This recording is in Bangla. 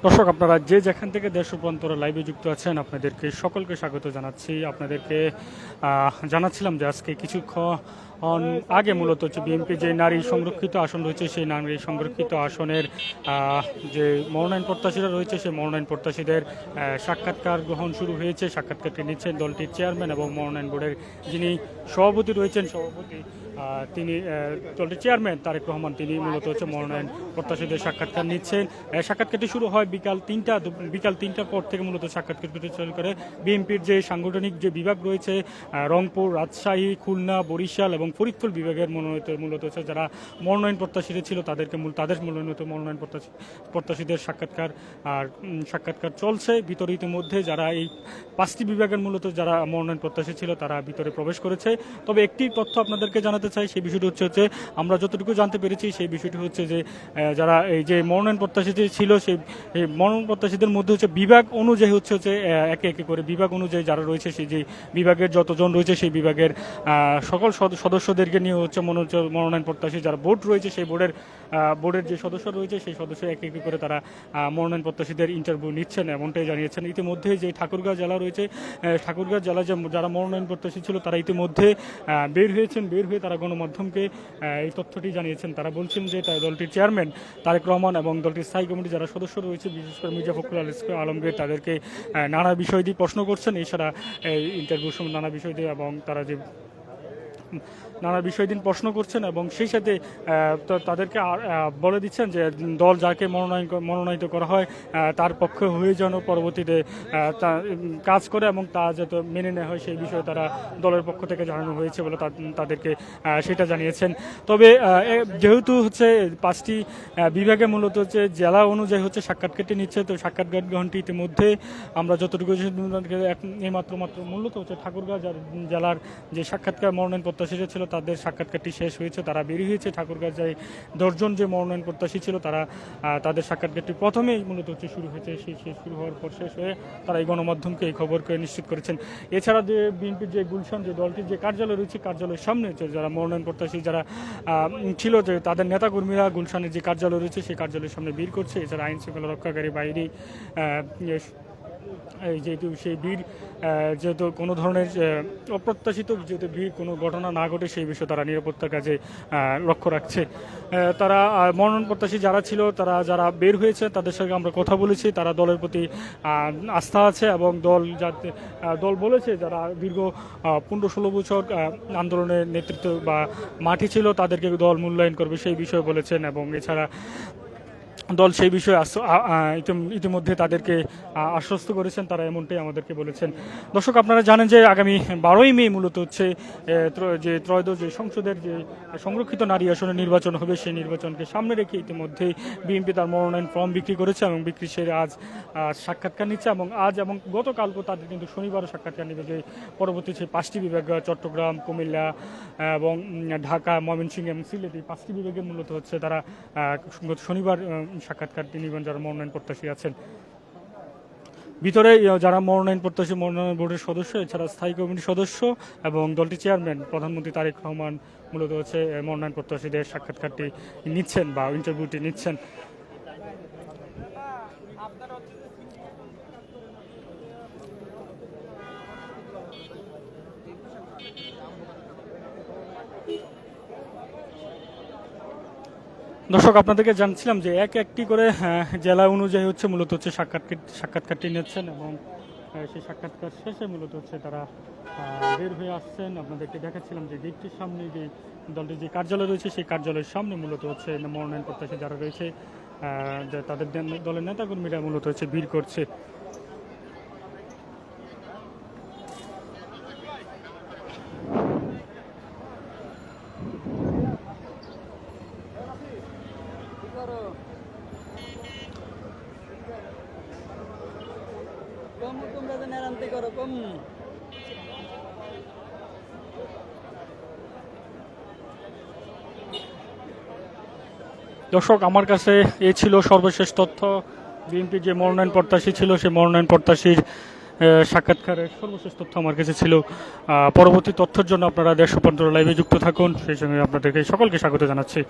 দর্শক, আপনারা যে যেখান থেকে দেশ রূপান্তর লাইভে যুক্ত আছেন আপনাদেরকে সকলকে স্বাগত জানাচ্ছি। আপনাদেরকে জানাচ্ছিলাম যে আজকে কিছুক্ষণ আগে মূলত হচ্ছে বিএনপি যে নারী সংরক্ষিত আসন রয়েছে সেই নারী সংরক্ষিত আসনের যে মনোনয়ন প্রত্যাশীরা রয়েছে সেই মনোনয়ন প্রত্যাশীদের সাক্ষাৎকার গ্রহণ শুরু হয়েছে। সাক্ষাৎকারটি নিচ্ছেন দলটির চেয়ারম্যান এবং মনোনয়ন বোর্ডের যিনি সভাপতি রয়েছেন তিনি দলটির চেয়ারম্যান তারেক রহমান, তিনি মূলত হচ্ছে মনোনয়ন প্রত্যাশীদের সাক্ষাৎকার নিচ্ছেন। সাক্ষাৎকারটি শুরু হয় বিকাল 3টার পর থেকে মূলত সাক্ষাৎকারটি চালু করে বিএনপির যে সাংগঠনিক যে বিভাগ রয়েছে রংপুর, রাজশাহী, খুলনা, বরিশাল এবং ফরিদপুর বিভাগের মূলত হচ্ছে যারা মনোনয়ন প্রত্যাশীরা ছিল তাদের মনোনয়ন প্রত্যাশীদের সাক্ষাৎকার চলছে। ভিতরে ইতিমধ্যে যারা এই 5টি বিভাগের মূলত যারা মনোনয়ন প্রত্যাশী ছিল তারা ভিতরে প্রবেশ করেছে। তবে একটি তথ্য আপনাদেরকে জানাতে চাই, সেই বিষয়টি হচ্ছে আমরা যতটুকু জানতে পেরেছি সেই বিষয়টি হচ্ছে যে যারা এই যে মনোনয়ন প্রত্যাশী ছিল সেই মনোনয়ন প্রত্যাশীদের মধ্যে হচ্ছে বিভাগ অনুযায়ী হচ্ছে একে একে করে বিভাগ অনুযায়ী যারা রয়েছে সেই যে বিভাগের যতজন রয়েছে সেই বিভাগের সকল সদস্যদেরকে নিয়ে হচ্ছে মনোনয়ন প্রত্যাশী যারা বোর্ড রয়েছে সেই বোর্ডের যে সদস্য রয়েছে সেই সদস্য একে একে করে তারা মনোনয়ন প্রত্যাশীদের ইন্টারভিউ নিচ্ছেন এমনটাই জানিয়েছেন। ইতিমধ্যে যে ঠাকুরগাঁও জেলা রয়েছে, ঠাকুরগাঁও জেলা যারা মনোনয়ন প্রত্যাশী ছিল তারা ইতিমধ্যে বের হয়ে তারা গণমাধ্যমকে এই তথ্যটি জানিয়েছেন। তারা বলছেন যে দলটির চেয়ারম্যান তারেক রহমান এবং দলটির স্থায়ী কমিটি যারা সদস্য রয়েছে, বিশেষ করে মির্জা ফখরুল আলমগীর তাদেরকে নানা বিষয় দিয়ে প্রশ্ন করছেন। এছাড়া এই ইন্টারভিউর সময় নানা বিষয় দিয়ে এবং তারা যে নানা বিষয় দিন প্রশ্ন করছেন এবং সেই সাথে তাদেরকে বলে দিচ্ছেন যে দল যাকে মনোনয়িত করা হয় তার পক্ষে হয়ে যেন পরবর্তীতে কাজ করে এবং তা যাতে মেনে নেওয়া হয় সেই বিষয়ে তারা দলের পক্ষ থেকে জানানো হয়েছে বলে তাদেরকে সেটা জানিয়েছেন। তবে যেহেতু হচ্ছে 5টি বিভাগে মূলত হচ্ছে জেলা অনুযায়ী হচ্ছে সাক্ষাৎকারটি নিচ্ছে, তো সাক্ষাৎকার গ্রহণটি ইতিমধ্যে আমরা যতটুকু এইমাত্র মূলত হচ্ছে ঠাকুরগাঁও জেলার যে সাক্ষাৎকার মনোনয়ন প্রত্যাশীরা ছিল তাদের সাক্ষাৎকারটি শেষ হয়েছে, তারা বেরিয়ে হয়েছে। ঠাকুরগাঁও যে 10জন যে মনোনয়ন প্রত্যাশী ছিল তাদের সাক্ষাৎকারটি প্রথমেই মূলত হচ্ছে শুরু হয়েছে, সেই শুরু হওয়ার পর শেষ হয়ে তারা এই গণমাধ্যমকে এই খবরকে নিশ্চিত করেছেন। এছাড়া যে বিএনপির যে গুলশান যে দলটির যে কার্যালয় রয়েছে কার্যালয়ের সামনে যারা মনোনয়ন প্রত্যাশী যারা ছিল যে তাদের নেতাকর্মীরা গুলশানের যে কার্যালয় রয়েছে সেই কার্যালয়ের সামনে ভিড় করছে। এছাড়া আইন শৃঙ্খলা রক্ষাকারী বাহিনী যেহেতু সেই ভিড় যেহেতু কোনো ধরনের অপ্রত্যাশিত যেহেতু ভিড় কোনো ঘটনা না ঘটে সেই বিষয়ে তারা নিরাপত্তার কাজে লক্ষ্য রাখছে। তারা মনোনয়ন প্রত্যাশী যারা ছিল যারা বের হয়েছে তাদের সঙ্গে আমরা কথা বলেছি, তারা দলের প্রতি আস্থা আছে এবং দল বলেছে যারা দীর্ঘ 15-16 বছর আন্দোলনের নেতৃত্ব বা মাঠে ছিল তাদেরকে দল মূল্যায়ন করবে সেই বিষয়ে বলেছেন এবং এছাড়া দল সেই বিষয়ে ইতিমধ্যে তাদেরকে আশ্বস্ত করেছেন, তারা এমনটাই আমাদেরকে বলেছেন। দর্শক, আপনারা জানেন যে আগামী 12ই মে মূলত হচ্ছে যে ত্রয়োদশ যে সংসদের যে সংরক্ষিত নারী আসনে নির্বাচন হবে সেই নির্বাচনকে সামনে রেখে ইতিমধ্যেই বিএনপি তার মনোনয়ন ফর্ম বিক্রি করেছে এবং বিক্রি সেরে আজ সাক্ষাৎকার নিচ্ছে এবং আজ এবং গতকালকে তাদের কিন্তু শনিবারও সাক্ষাৎকার নেবে যে পরবর্তী সেই 5টি বিভাগ চট্টগ্রাম, কুমিল্লা এবং ঢাকা, ময়মনসিংহ এবং সিলেট এই 5টি বিভাগের মূলত হচ্ছে তারা শনিবার সাক্ষাৎকার নিবেন যারা মনোনয়ন প্রত্যাশী আছেন। ভিতরে যারা মনোনয়ন বোর্ডের সদস্য, এছাড়া স্থায়ী কমিটির সদস্য এবং দলটির চেয়ারম্যান প্রধানমন্ত্রী তারেক রহমান মূলত হচ্ছে মনোনয়ন প্রত্যাশীদের সাক্ষাৎকারটি নিচ্ছেন বা ইন্টারভিউটি নিচ্ছেন। দর্শক, আপনাদেরকে জানছিলাম যে একটি করে জেলা অনুযায়ী হচ্ছে মূলত হচ্ছে সাক্ষাৎকারটি নিচ্ছেন এবং সেই সাক্ষাৎকার শেষে মূলত হচ্ছে তারা বের হয়ে আসছেন। আপনাদেরকে দেখাচ্ছিলাম যে গেটটির সামনে যে দলটির যে কার্যালয় রয়েছে সেই কার্যালয়ের সামনে মূলত হচ্ছে মনোনয়ন প্রত্যাশী যারা রয়েছে তাদের দলের নেতাকর্মীরা মূলত হচ্ছে ভিড় করছে। দর্শক, আমার কাছে এ ছিল সর্বশেষ তথ্য। বিএনপির যে মনোনয়ন প্রত্যাশী ছিল সেই মনোনয়ন প্রত্যাশীর সাক্ষাৎকারের সর্বশেষ তথ্য আমার কাছে ছিল। পরবর্তী তথ্যের জন্য আপনারা দেশ রূপান্তর লাইভে যুক্ত থাকুন। সেই সঙ্গে আপনাদেরকে সকলকে স্বাগত জানাচ্ছি।